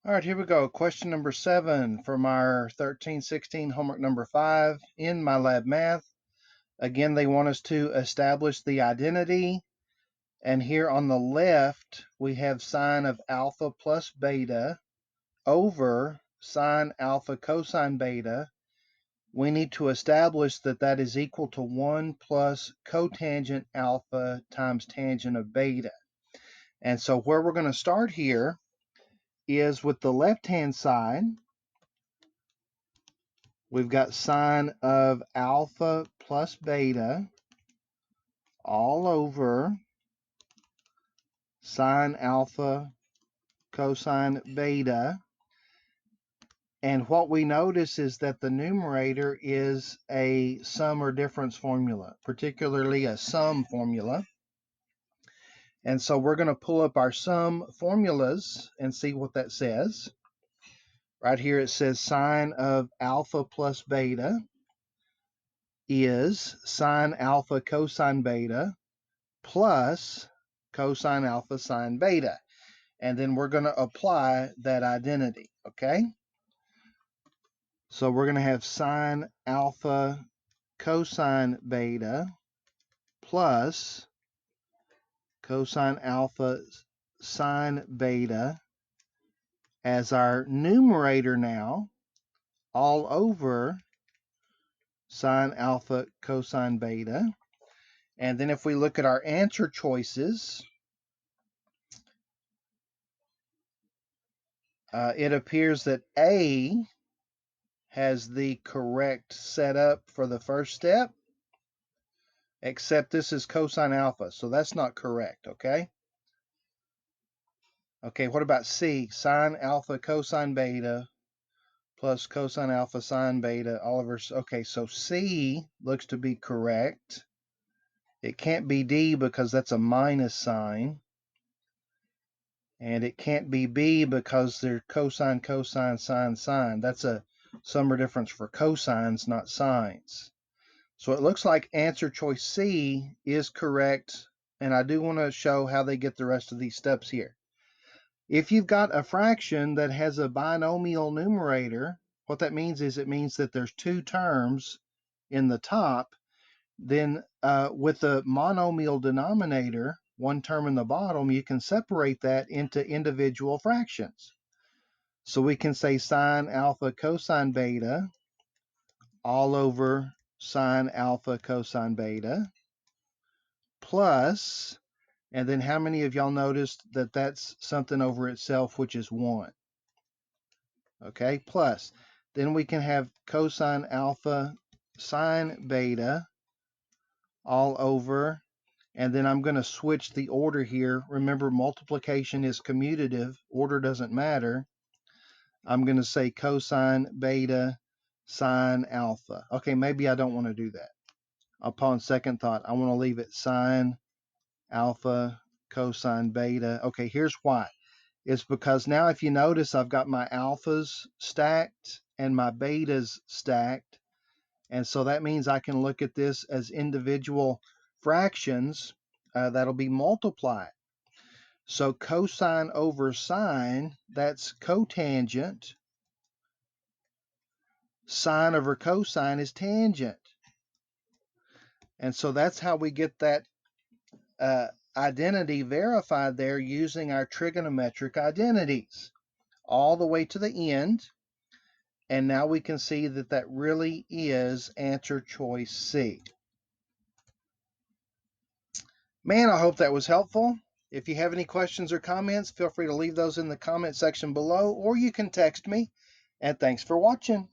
All right, here we go. Question number 7 from our 13-16 homework number 5 in MyLab Math. Again, they want us to establish the identity. And here on the left, we have sine of alpha plus beta over sine alpha cosine beta. We need to establish that that is equal to 1 plus cotangent alpha times tangent of beta. And so where we're going to start here is with the left-hand side. We've got sine of alpha plus beta all over sine alpha cosine beta. And what we notice is that the numerator is a sum or difference formula, particularly a sum formula. And so we're going to pull up our sum formulas and see what that says. Right here it says sine of alpha plus beta is sine alpha cosine beta plus cosine alpha sine beta. And then we're going to apply that identity, okay? So we're going to have sine alpha cosine beta plus cosine alpha sine beta as our numerator now, all over sine alpha cosine beta. And then if we look at our answer choices, it appears that A has the correct setup for the first step, except this is cosine alpha, so that's not correct, okay? Okay, what about C? Sine alpha cosine beta plus cosine alpha sine beta, okay, so C looks to be correct. It can't be D because that's a minus sign. And it can't be B because they're cosine, cosine, sine, sine. That's a sum or difference for cosines, not sines. So it looks like answer choice C is correct, and I do want to show how they get the rest of these steps here. If you've got a fraction that has a binomial numerator, what that means is it means that there's two terms in the top. Then with the monomial denominator, one term in the bottom, you can separate that into individual fractions. So we can say sine alpha cosine beta all over sine alpha cosine beta plus, and then how many of y'all noticed that that's something over itself, which is 1? Okay, plus. Then we can have cosine alpha sine beta all over, and then I'm going to switch the order here. Remember, multiplication is commutative. Order doesn't matter. I'm going to say cosine beta sine alpha. Okay, maybe I don't want to do that. Upon second thought, I want to leave it sine alpha cosine beta. Okay, here's why. It's because now if you notice, I've got my alphas stacked and my betas stacked. And so that means I can look at this as individual fractions that'll be multiplied. So cosine over sine, that's cotangent. Sine over cosine is tangent. And so that's how we get that identity verified there using our trigonometric identities all the way to the end. And now we can see that that really is answer choice C. Man, I hope that was helpful. If you have any questions or comments, feel free to leave those in the comment section below, or you can text me. And thanks for watching.